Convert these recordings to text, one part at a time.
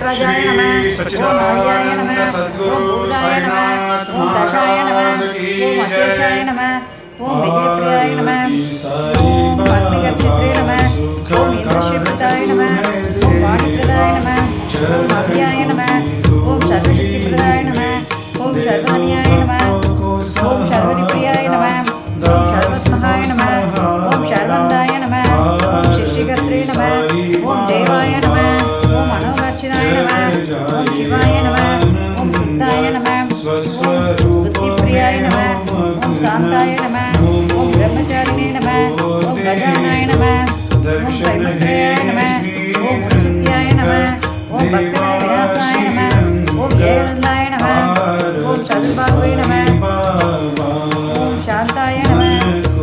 राजाय नमः, ओम हरियाय नमः, ओम भूताय नमः, ओम दशाय नमः, ओम अशेषाय नमः, ओम विजयप्रियाय नमः, ओम पद्मगच्छत्रे नमः, ओम इंद्रश्रीप्रदाय नमः, ओम वाणीप्रदाय नमः, ओम अभयाय नमः, ओम सर्वशक्तिप्रदाय नमः, ओम सर्वमन्याय नमः, ओम सर्वनिप्रियाय नमः, ओम सर्वस्महाय नमः, ओम सर्वन्दाय नमः, ओम शिष्टिकर्त्रे नमः, ओम देवाय नमः, ओम मनोवाचिनाय नमः, ओम शिवाय नमः, ओम सिद्धाय नमः, ओम बुद्धिप्रियाय नमः, ओम शान्ताय नमः, ओम ब्रह्मचारिणे नमः, ओम गजानाय नमः, ओम कैवल्याय नमः, ओम मुनिसुत्याय नमः, ओम भक्तविनाशाय नमः, ओम जयनन्दाय नमः, ओम चतुर्बाहुवे नमः, ओम शान्ताय नमः,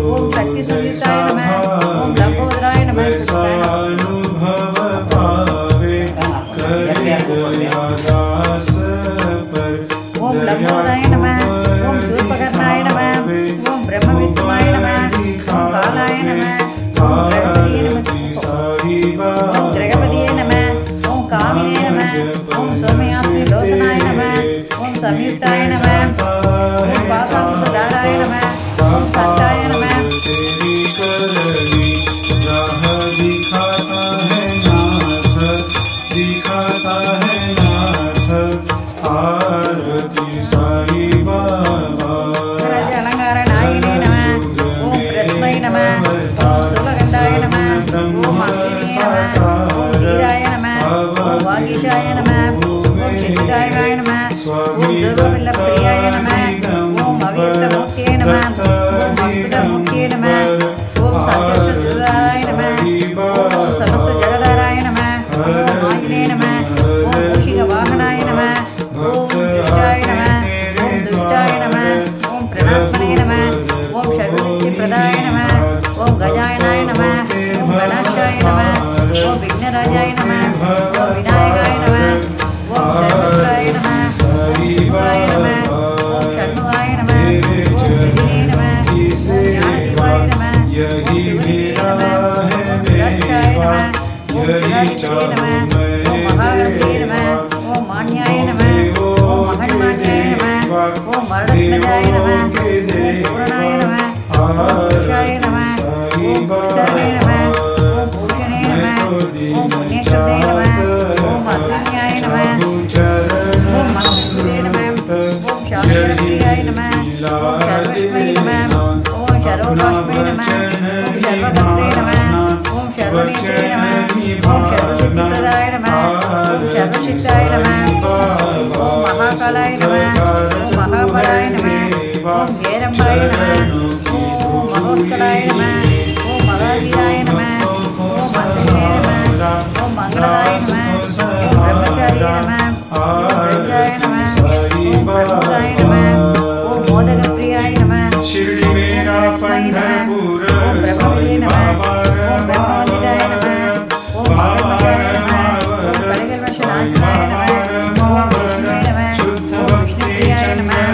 ओम शक्तिसंयुक्ताय नमः, ओम लंबोदराय नमः, ओम लंबोदराय नमः, ओम शूर्पकर्णाय नमः, ओम ब्रह्मविद्वाय नमः, ओम कालाय नमः, ओम जगपतिये नमः, ओम कामिने नमः, ओम सौम्यास्मि लोचनाय नमः, ओम संयुक्ताय नमः, ओम पाशाकुशधाराय नमः, ओम सत्याय नमः, दिखाता है नाथ आरती साई बाबा। अलंकार नायिने नमः, ओम प्रस्मै नमः, ओम स्थूलगंधाय नमः, ओम अग्निने नमः, ओम धीराय नमः, ओम वागीशाय नमः, ओम शिवदाय नमः, ओम दुर्वापिल्लप्रियाय नमः, ओम अव्यक्तमूर्तये नमः, ओम अद्भुतमूर्तये नमः, ओम सत्यशुद्धाय नमः, ओम समस्त जगदाराय नमः, ओम आग्ने नमः, ओम मूषिकवाहनाय नमः, ओम दुष्टाय नमः, ओम दुष्टाय नमः, ओम प्रणात्मने नमः, ओम सर्वसिद्धिप्रदाय नमः, ओम गजाननाय नमः, ओम गणाशाय नमः, ओम विघ्नराजाय नमः, ओम विनायकाय नमः, ओम धर्मपुत्राय नमः, ओम शिवाय नमः, ओम षण्मुखाय नमः, ओम त्रिदिने नमः, ओम ज्ञानदीपाय नमः, ओम त्रिवृत्ते नमः, ओम विराक्षाय नमः, ओम विराक्षे नमः, ओम महागणपते नमः, ओम मान्याय नमः, ओम महन्मान्याय नमः, ओम मरणध्वजाय नमः, ओम पूर्णाय नमः, ओम पुरुषाय नमः, ओम पुष्करणे नमः, ओम भूषणे नमः, ओम पुण्यश्रद्धे नमः, ओम अग्न्याय नमः, ओम महाविष्णुवे नमः, ओम शान्तिप्रियाय नमः, ओम सर्वस्मै नमः, ओम सर्वोपास्मै नमः, ओम सर्वभक्त्रे नमः, ओम सर्वनेत्रे नमः, ओम सर्वसिद्धिप्रदाय नमः, ओम सर्वशिक्षाय नमः, ओम महाकालाय नमः, ओम महाबलाय नमः, ओम हेरम्बाय नमः, ओम महोत्कलाय नमः, ओम महावीराय नमः, ओम मंत्रिणे नमः, ओम मंगलदाय नमः, ओम ब्रह्मचारिणे नमः, ओम ब्रह्मजाय नमः, ओम प्रभुताय नमः, ओम मोदकप्रियाय नमः, शिरडी मेरा पंढरपुर ओम ब्रह्मविदे नमः, ओम ब्रह्मवंदिताय नमः, ओम महामंगलाय नमः, ओम कलिकल्मषनाशाय नमः, ओम विष्णुवे नमः, ओम विष्णुप्रियाय नमः,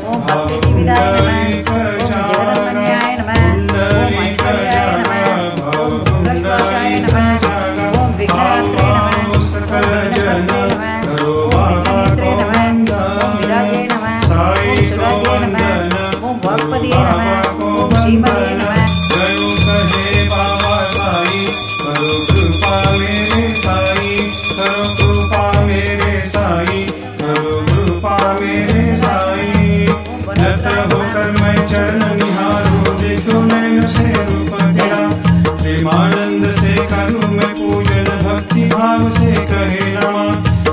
ओम भक्तिजीविताय नमः, ओम जगदन्वन्याय नमः, ओम ऐश्वर्याय नमः, ओम दुर्गश्वासाय नमः, ओम विघ्नहर्त्रे नमः, ओम विघ्नहर्त्रे नमः, ओम विघ्ननेत्रे नमः, ओम विराजे नमः, ओम सुराजे नमः, ओम वाक्पदये नमः, ओम श्रीमते नमः। करो कहे बाबा साई, करो कृपा मेरे साई, करो कृपा मेरे साई, करो कृपा मेरे साई। नत होकर मैं चरण निहारूं, देखो नैन से रूप तेरा, प्रेमानंद से करूं मैं पूजन, भक्ति भाव से कहे नमः।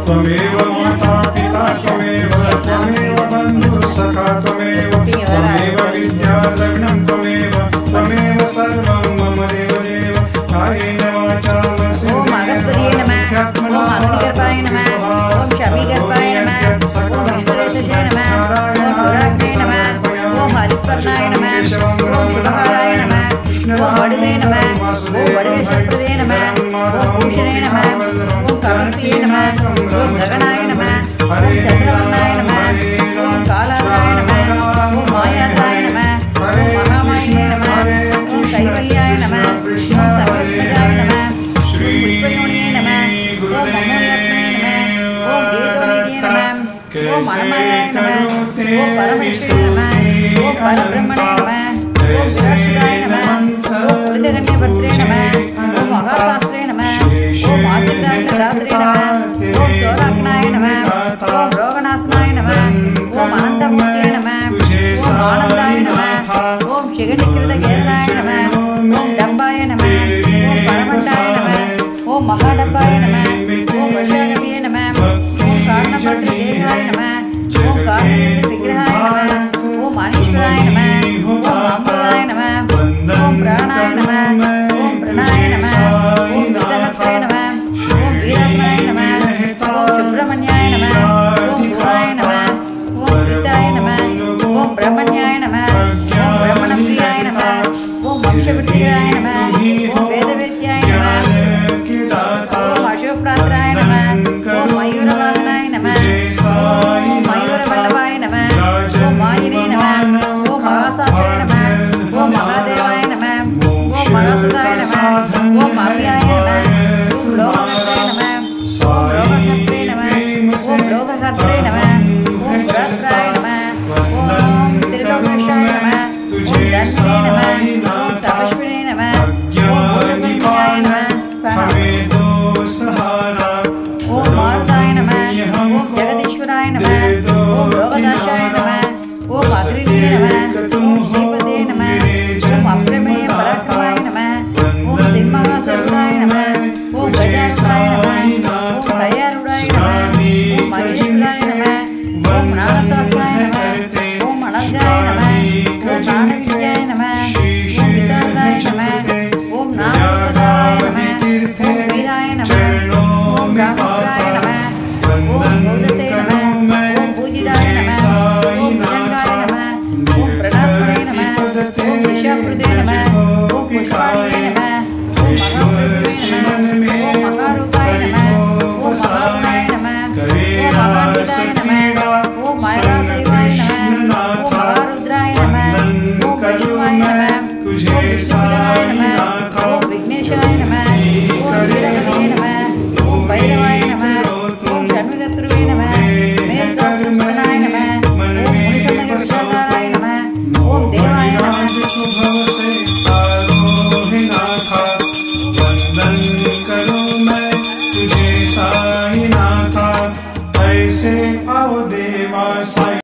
त्वमेव माता पिता त्वमेव, त्वमेव बंधु सखा त्वमेव, त्वमेव विद्या लग्नं त्वमेव, त्वमेव सर्वं मम देव देव। कायेन वाचा ओम अगस्पतिये नमः, ओम अग्निगर्भाय नमः, ओम शमीगर्भाय नमः, ओम विष्णुरेतसे नमः, ओम पुराग्ने नमः, ओम हरिपर्णाय नमः, ओम शुभकाराय नमः, ओम वडुवे नमः, ओम वडुवेश्वरप्रदे नमः, ओम भूषणे नमः, ओम कमस्त्रिये नमः, ओम गगनाय नमः, ओम चंद्रवर्णाय नमः, ओम कालाय नमः, ओम मायाय नमः, ओम महामाये नमः, ओम कैवल्याय नमः, ओम सर्वज्ञाय नमः, ओम पुष्पयोनिये नमः, ओम ममोयात्मने नमः, नमः ओम अनमयाय नमः ओम परमेश्वराय नमः ओम परब्रह्मणे नमः ओम विराट्सुताय नमः ओम कृतकन्यपत्रे नमः